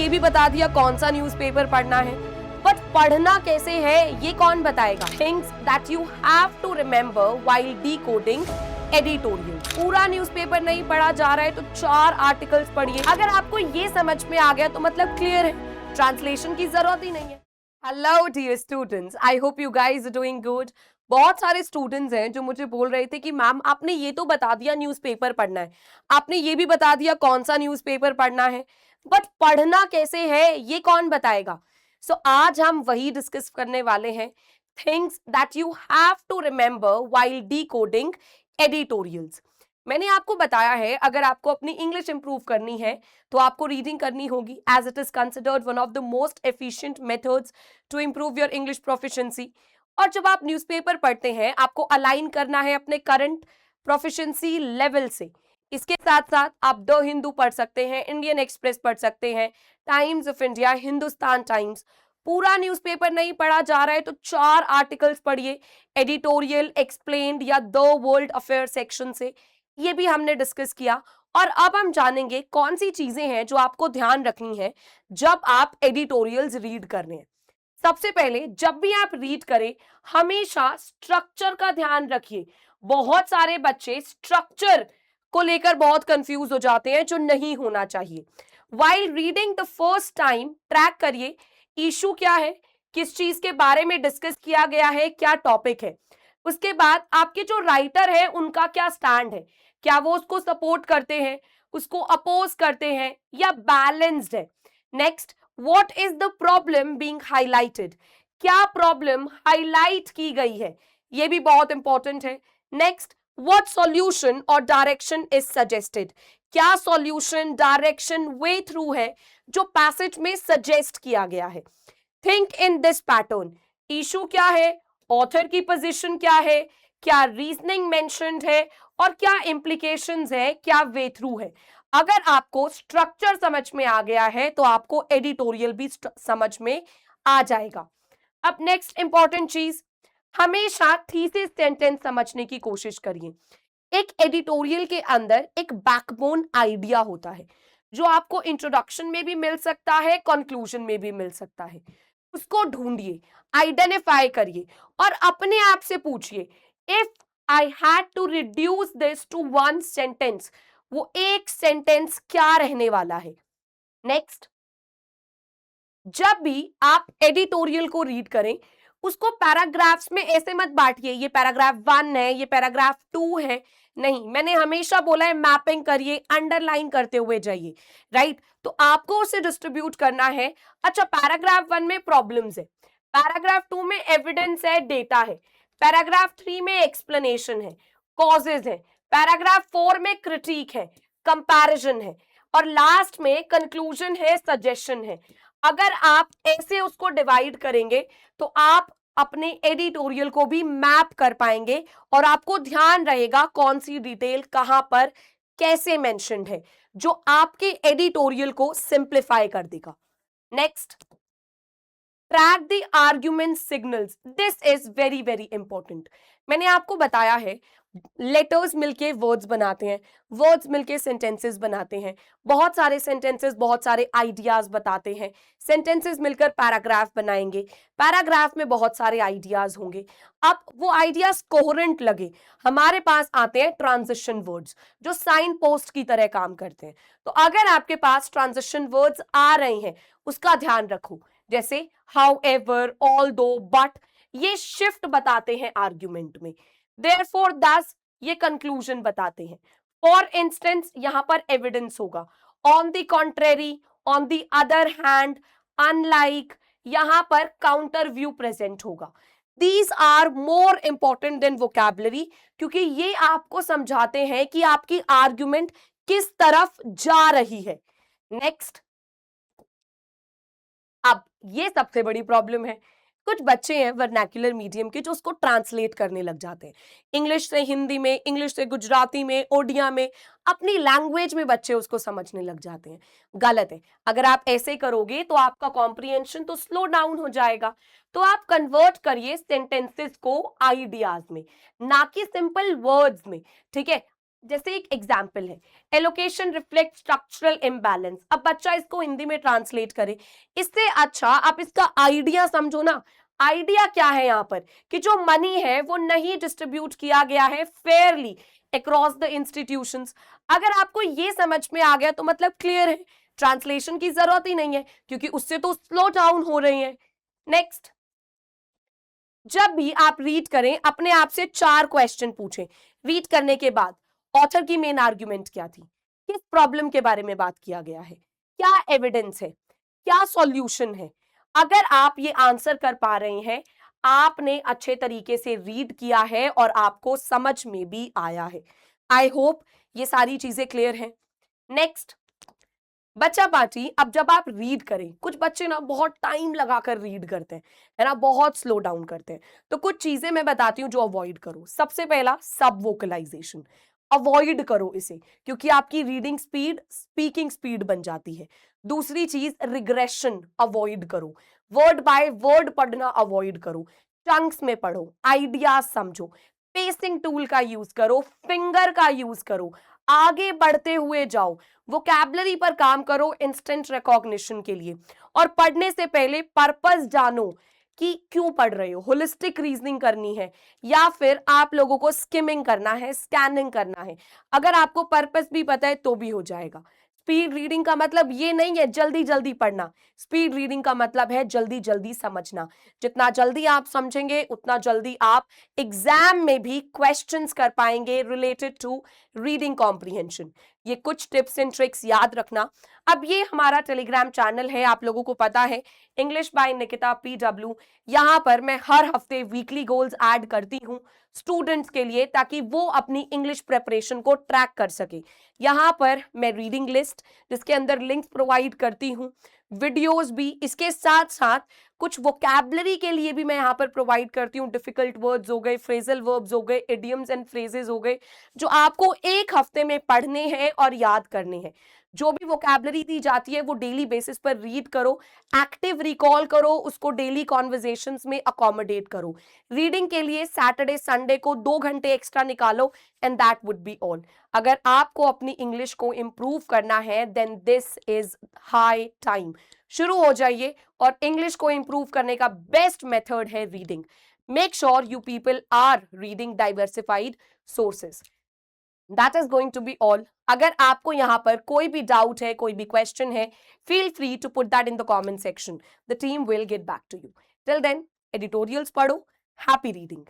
ये भी बता दिया कौन सा न्यूज़पेपर पढ़ना है, बट पढ़ना कैसे है ये कौन बताएगा? Things that you have to remember while decoding editorial. पूरा न्यूज़पेपर नहीं पढ़ा जा रहा है तो 4 आर्टिकल्स पढ़िए। अगर आपको ये समझ में आ गया तो मतलब क्लियर है, ट्रांसलेशन की जरूरत ही नहीं है। Hello dear students, I hope you guys are doing good. बहुत सारे स्टूडेंट्स हैं जो मुझे बोल रहे थे कि मैम आपने ये तो बता दिया न्यूज़पेपर पढ़ना है, आपने ये भी बता दिया कौन सा न्यूज़पेपर पढ़ना है, बट पढ़ना कैसे है ये कौन बताएगा? सो आज हम वही डिस्कस करने वाले हैं, things that you have to remember while decoding editorials. मैंने आपको बताया है अगर आपको अपनी इंग्लिश इंप्रूव करनी है तो आपको रीडिंग करनी होगी, as it is considered one of the most efficient methods to improve your English proficiency. और जब आप न्यूज़पेपर पढ़ते हैं आपको अलाइन करना है अपने करंट प्रोफिशिएंसी लेवल से। इसके साथ साथ आप द हिंदू पढ़ सकते हैं, इंडियन एक्सप्रेस पढ़ सकते हैं, times of India, Hindustan times. पूरा न्यूज़पेपर नहीं पढ़ा जा रहा है तो 4 आर्टिकल्स पढ़िए एडिटोरियल, एक्सप्लेन्ड या द वर्ल्ड अफेयर सेक्शन से। ये भी हमने डिस्कस किया। और अब हम जानेंगे कौन सी चीजें हैं जो आपको ध्यान रखनी है जब आप एडिटोरियल्स रीड कर रहे हैं। सबसे पहले जब भी आप रीड करें हमेशा स्ट्रक्चर का ध्यान रखिए। बहुत सारे बच्चे स्ट्रक्चर को लेकर बहुत कंफ्यूज हो जाते हैं, जो नहीं होना चाहिए। While reading the first time track करिए इशू क्या है, किस चीज के बारे में डिस्कस किया गया है, क्या टॉपिक है। उसके बाद आपके जो राइटर है उनका क्या स्टैंड है, क्या वो उसको सपोर्ट करते हैं, उसको अपोज करते हैं या बैलेंस्ड है। Next, what is the problem being highlighted, क्या प्रॉब्लम हाईलाइट की गई है, ये भी बहुत इंपॉर्टेंट है। नेक्स्ट, व्हाट सॉल्यूशन और डायरेक्शन इज सजेस्टेड, क्या सॉल्यूशन, डायरेक्शन, वे थ्रू है जो पैसेज में सजेस्ट किया गया है। Think in this pattern, issue क्या है, ऑथर की पोजीशन क्या है, क्या रीजनिंग मेंशन्ड है और क्या इंप्लीकेशंस है, क्या वे थ्रू है। अगर आपको स्ट्रक्चर समझ में आ गया है तो आपको एडिटोरियल भी समझ में आ जाएगा। अब नेक्स्ट इंपॉर्टेंट चीज, हमेशा थीसिस सेंटेंस समझने की कोशिश करिए। एक एडिटोरियल के अंदर एक बैकबोन आइडिया होता है जो आपको इंट्रोडक्शन में भी मिल सकता है, कंक्लूजन में भी मिल सकता है। उसको ढूंढिए, आइडेंटिफाई करिए और अपने आप से पूछिए, if I had to reduce this to one sentence, वो एक सेंटेंस क्या रहने वाला है। नेक्स्ट, जब भी आप एडिटोरियल को रीड करें उसको पैराग्राफ्स में ऐसे मत बांटिए, ये पैराग्राफ 1 है, ये पैराग्राफ 2 है। नहीं, मैंने हमेशा बोला है मैपिंग करिए, अंडरलाइन करते हुए जाइए, राइट। तो आपको उसे डिस्ट्रीब्यूट करना है। अच्छा, पैराग्राफ 1 में प्रॉब्लम्स है, पैराग्राफ 2 में एविडेंस है, डेटा है, पैराग्राफ 3 में एक्सप्लेनेशन है, कॉजेज है, पैराग्राफ 4 में क्रिटिक है, कंपैरिजन है और लास्ट में कंक्लूजन है, सजेशन है। अगर आप ऐसे उसको डिवाइड करेंगे तो आप अपने एडिटोरियल को भी मैप कर पाएंगे और आपको ध्यान रहेगा कौन सी डिटेल कहां पर कैसे मेंशन्ड है, जो आपके एडिटोरियल को सिंप्लीफाई कर देगा। Next, track the argument signals, this is very very important. मैंने आपको बताया है लेटर्स मिलके वर्ड्स बनाते हैं, वर्ड्स मिलके सेंटेंसेस बनाते हैं, बहुत सारे सेंटेंसेस बहुत सारे आइडियाज बताते हैं, सेंटेंसेस मिलकर पैराग्राफ बनाएंगे, पैराग्राफ में बहुत सारे आइडियाज होंगे। अब वो आइडियाज कोहेरेंट लगे, हमारे पास आते हैं ट्रांजिशन वर्ड्स जो साइन पोस्ट की तरह काम करते हैं। तो अगर आपके पास ट्रांजिशन वर्ड्स आ रहे हैं उसका ध्यान रखो, जैसे हाउ एवर, ऑल दो, बट, ये शिफ्ट बताते हैं आर्ग्यूमेंट में। Therefore, thus, ये कंक्लूजन बताते हैं। फॉर इंस्टेंस यहां पर एविडेंस होगा, on the contrary, on the other hand, unlike, यहां पर काउंटर व्यू प्रेजेंट होगा। These are more important than vocabulary, क्योंकि ये आपको समझाते हैं कि आपकी आर्ग्यूमेंट किस तरफ जा रही है। नेक्स्ट, अब ये सबसे बड़ी प्रॉब्लम है, कुछ बच्चे हैं वर्नाक्युलर मीडियम के जो उसको ट्रांसलेट करने लग जाते हैं, इंग्लिश से हिंदी में, इंग्लिश से गुजराती में, ओडिया में, अपनी लैंग्वेज में बच्चे उसको समझने लग जाते हैं। गलत है। अगर आप ऐसे करोगे तो आपका कॉम्प्रिहेंशन तो स्लो डाउन हो जाएगा। तो आप कन्वर्ट करिए सेंटेंसेस को आइडियाज में, ना कि सिंपल वर्ड्स में, ठीक है। जैसे एक एग्जाम्पल है, एलोकेशन रिफ्लेक्ट स्ट्रक्चरल इम्बैलेंस। अब बच्चा इसको हिंदी में ट्रांसलेट करे, इससे अच्छा आप इसका आइडिया समझो ना। आइडिया क्या है यहाँ पर कि जो मनी है वो नहीं डिस्ट्रीब्यूट किया गया है फेयरली अक्रॉस द इंस्टीट्यूशंस। अगर आपको ये समझ में आ गया तो मतलब क्लियर है, ट्रांसलेशन की जरूरत ही नहीं है क्योंकि उससे तो स्लो डाउन हो रही है। नेक्स्ट, जब भी आप रीड करें अपने आप से 4 क्वेश्चन पूछें। रीड करने के बाद ऑथर की मेन आर्ग्यूमेंट क्या थी, किस प्रॉब्लम के बारे में बात किया गया है, क्या एविडेंस है, क्या सॉल्यूशन है। अगर आप ये आंसर कर पा रहे हैं, आपने अच्छे तरीके से रीड किया है और आपको समझ में भी आया है। आई होप ये सारी चीजें क्लियर हैं। नेक्स्ट, बच्चा पार्टी। अब जब आप रीड करें, कुछ बच्चे ना बहुत टाइम लगाकर रीड करते हैं, है ना, बहुत स्लो डाउन करते हैं। तो कुछ चीजें मैं बताती हूँ जो अवॉइड करो। सबसे पहला, सब वोकलाइजेशन अवॉइड करो इसे, क्योंकि आपकी रीडिंग स्पीड स्पीकिंग स्पीड बन जाती है। दूसरी चीज, रिग्रेशन अवॉइड करो, वर्ड बाय वर्ड पढ़ना अवॉइड करो, चंक्स में पढ़ो, आइडियाज समझो, पेसिंग टूल का यूज करो, फिंगर का यूज करो, आगे बढ़ते हुए जाओ, वोकैबुलरी पर काम करो इंस्टेंट रिकॉग्निशन के लिए। और पढ़ने से पहले पर्पस जानो कि क्यों पढ़ रहे हो, होलिस्टिक रीजनिंग करनी है या फिर आप लोगों को स्किमिंग करना है, स्कैनिंग करना है। अगर आपको पर्पस भी पता है तो भी हो जाएगा। स्पीड रीडिंग का मतलब ये नहीं है जल्दी जल्दी पढ़ना, स्पीड रीडिंग का मतलब है जल्दी जल्दी समझना। जितना जल्दी आप समझेंगे उतना जल्दी आप एग्जाम में भी क्वेश्चंस कर पाएंगे रिलेटेड टू रीडिंग कॉम्प्रिहेंशन। ये कुछ टिप्स एंड ट्रिक्स याद रखना। अब ये हमारा टेलीग्राम चैनल है, आप लोगों को पता है, इंग्लिश बाय निकिता PW। यहाँ पर मैं हर हफ्ते वीकली गोल्स ऐड करती हूँ स्टूडेंट्स के लिए, ताकि वो अपनी इंग्लिश प्रिपरेशन को ट्रैक कर सके। यहाँ पर मैं रीडिंग लिस्ट जिसके अंदर लिंक्स प्रोवाइड करती हूँ, वीडियोस भी, इसके साथ साथ कुछ वोकैबुलरी के लिए भी मैं यहाँ पर प्रोवाइड करती हूँ। डिफिकल्ट वर्ड्स हो गए, फ्रेजल वर्ब्स हो गए, इडियम्स एंड फ्रेजेस हो गए, जो आपको एक हफ्ते में पढ़ने हैं और याद करने हैं। जो भी वोकैबुलरी दी जाती है वो डेली बेसिस पर रीड करो, एक्टिव रिकॉल करो, उसको डेली कॉन्वर्जेशंस में अकोमोडेट करो। रीडिंग के लिए सैटरडे संडे को 2 घंटे एक्स्ट्रा निकालो and that would be all. अगर आपको अपनी इंग्लिश को इंप्रूव करना है then this is high time. शुरू हो जाइए, और इंग्लिश को इंप्रूव करने का बेस्ट मेथड है reading. Make sure you people are reading diversified sources. That is going to be all. अगर आपको यहाँ पर कोई भी डाउट है, कोई भी क्वेश्चन है, feel free to put that in the comment section, the team will get back to you. Till then, editorials पढ़ो। Happy reading.